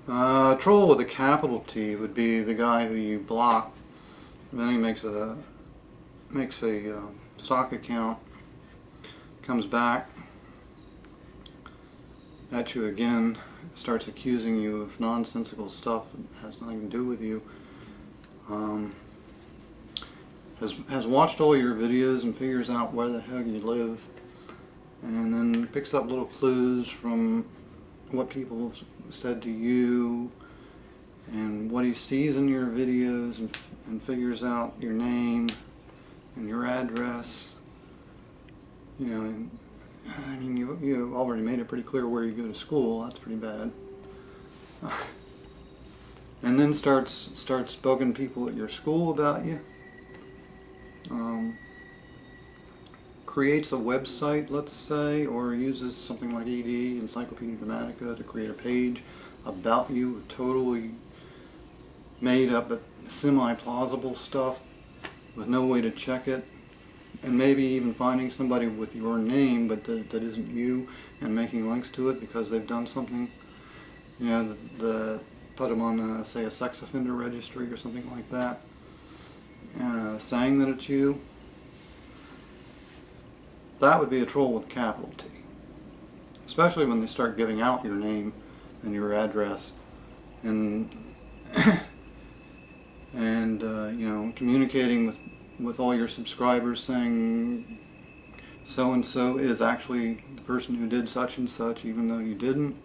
Troll with a capital T would be the guy who you block. Then he makes a stock account, comes back at you again, starts accusing you of nonsensical stuff that has nothing to do with you. Has watched all your videos and figures out where the hell you live, and then picks up little clues from what people have said to you and what he sees in your videos, and figures out your name and your address. You know, and, I mean, you've already made it pretty clear where you go to school. That's pretty bad. And then starts bugging people at your school about you. Creates a website, let's say, or uses something like ED, Encyclopedia Dramatica, to create a page about you with totally made up but semi-plausible stuff with no way to check it, and maybe even finding somebody with your name but that isn't you, and making links to it because they've done something, you know, put them on say a sex offender registry or something like that, saying that it's you. That would be a troll with a capital T. Especially when they start giving out your name and your address, and you know, communicating with all your subscribers, saying so and so is actually the person who did such and such, even though you didn't.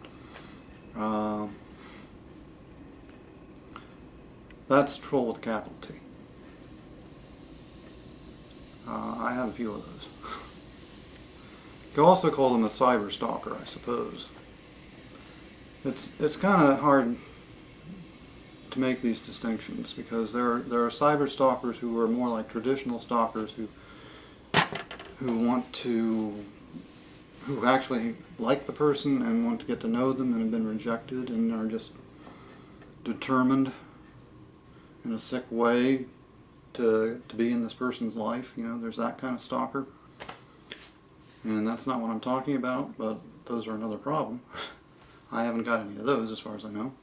That's a troll with a capital T. I have a few of those. You could also call them a cyberstalker, I suppose. It's kind of hard to make these distinctions, because there are cyberstalkers who are more like traditional stalkers who actually like the person and want to get to know them and have been rejected and are just determined in a sick way to be in this person's life. You know, there's that kind of stalker. And that's not what I'm talking about, but those are another problem. I haven't got any of those as far as I know.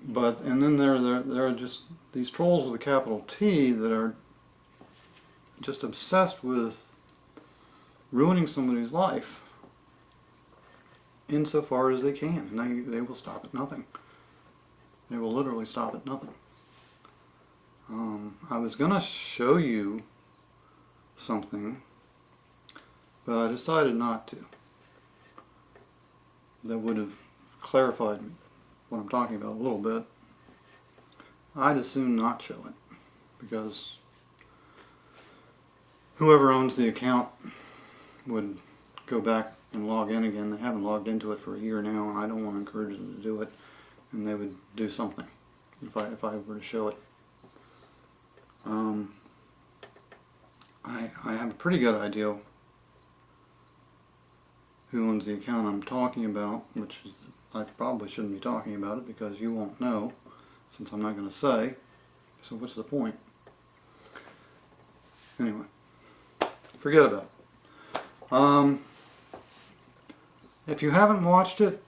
And then there are just these trolls with a capital T that are just obsessed with ruining somebody's life insofar as they can. And they will stop at nothing. They will literally stop at nothing. I was going to show you something, but I decided not to. That would have clarified what I'm talking about a little bit. I'd as soon not show it, because whoever owns the account would go back and log in again. They haven't logged into it for a year now, and I don't want to encourage them to do it, and they would do something if I were to show it. I have a pretty good idea who owns the account I'm talking about, which is, I probably shouldn't be talking about it because you won't know, since I'm not going to say. So what's the point? Anyway, forget about it. If you haven't watched it,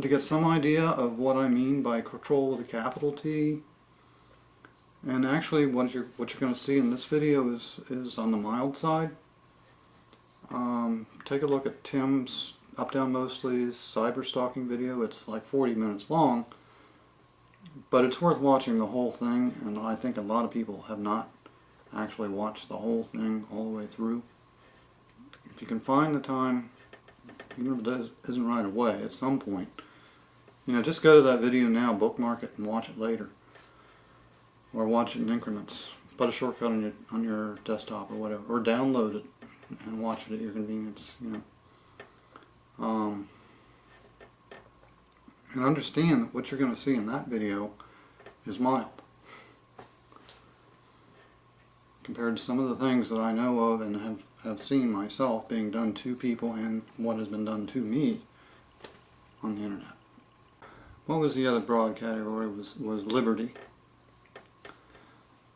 to get some idea of what I mean by troll with a capital T, and actually what you're going to see in this video is on the mild side. Take a look at Tim's UpDownMostly's cyberstalking video. It's like 40 minutes long, but it's worth watching the whole thing, and I think a lot of people have not actually watched the whole thing all the way through. If you can find the time, even if it isn't right away, at some point, you know, just go to that video now, bookmark it, and watch it later. Or watch it in increments. Put a shortcut on your desktop or whatever, or download it and watch it at your convenience. You know, and understand that what you're going to see in that video is mild compared to some of the things that I know of and have seen myself being done to people, and what has been done to me on the internet. What was the other broad category? Was liberty.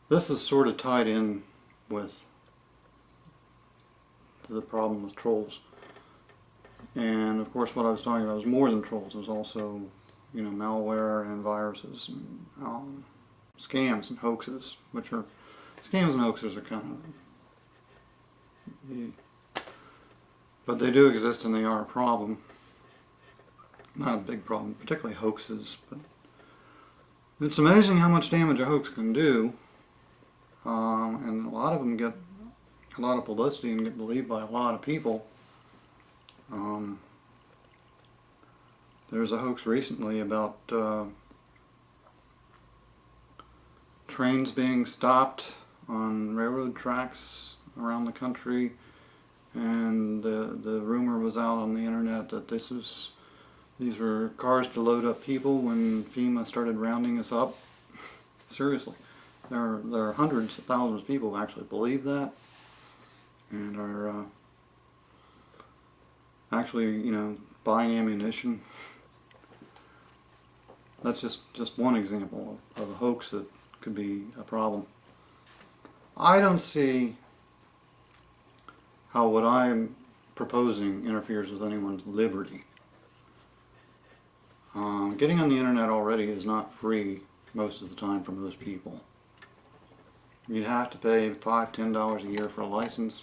This is sort of tied in with the problem with trolls. And of course what I was talking about was more than trolls. It was also, you know, malware and viruses and scams and hoaxes, which are, scams and hoaxes are kind of, but they do exist and they are a problem. Not a big problem, particularly hoaxes, but it's amazing how much damage a hoax can do, and a lot of them get a lot of publicity and get believed by a lot of people. There was a hoax recently about trains being stopped on railroad tracks around the country, and the rumor was out on the internet that these were cars to load up people when FEMA started rounding us up. Seriously, there are hundreds of thousands of people who actually believe that and are actually, you know, buying ammunition. That's just one example of a hoax that could be a problem. I don't see how what I'm proposing interferes with anyone's liberty. Getting on the internet already is not free most of the time for most people. You'd have to pay $5, $10 a year for a license.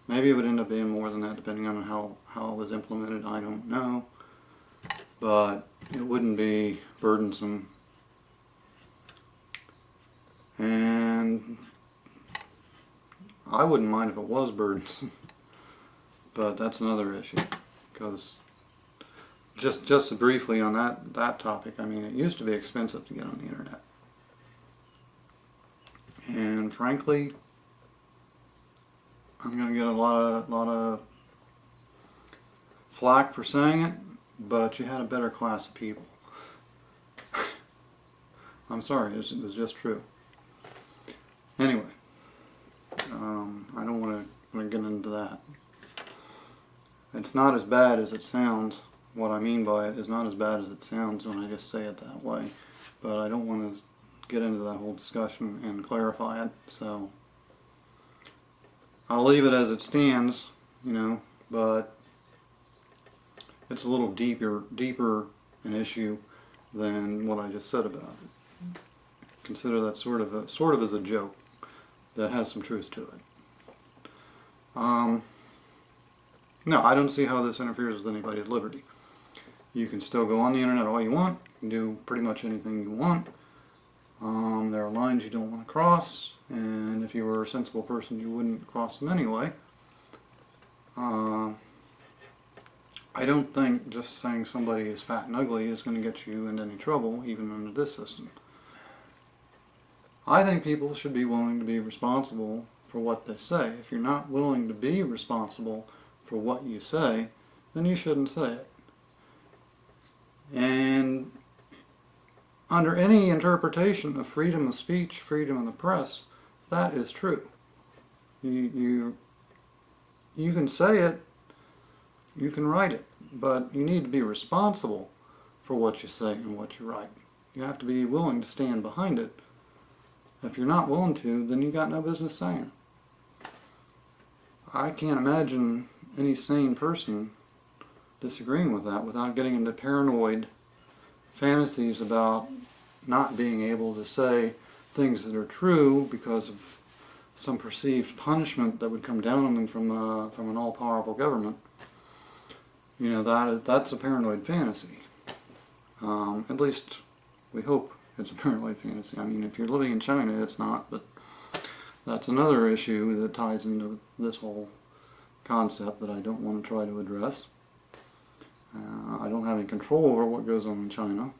Maybe it would end up being more than that depending on how it was implemented, I don't know. But it wouldn't be burdensome. And I wouldn't mind if it was burdensome. But that's another issue. Because just briefly on that topic, I mean, it used to be expensive to get on the internet. And frankly, I'm going to get a lot of flack for saying it, but you had a better class of people. I'm sorry, it was just true. Anyway, I don't want to get into that. It's not as bad as it sounds. What I mean by it is not as bad as it sounds when I just say it that way. But I don't want to get into that whole discussion and clarify it, so I'll leave it as it stands, you know, but it's a little deeper an issue than what I just said about it. Consider that sort of as a joke that has some truth to it. No, I don't see how this interferes with anybody's liberty. You can still go on the internet all you want. You can do pretty much anything you want. There are lines you don't want to cross, and if you were a sensible person, you wouldn't cross them anyway. I don't think just saying somebody is fat and ugly is going to get you into any trouble, even under this system. I think people should be willing to be responsible for what they say. If you're not willing to be responsible for what you say, then you shouldn't say it. And under any interpretation of freedom of speech, freedom of the press, that is true. You can say it, you can write it, but you need to be responsible for what you say and what you write. You have to be willing to stand behind it. If you're not willing to, then you got no business saying it. I can't imagine any sane person disagreeing with that without getting into paranoid fantasies about not being able to say things that are true because of some perceived punishment that would come down on them from an all-powerful government. You know, that's a paranoid fantasy. At least we hope it's a paranoid fantasy. I mean, if you're living in China, it's not, but that's another issue that ties into this whole concept that I don't want to try to address. I don't have any control over what goes on in China.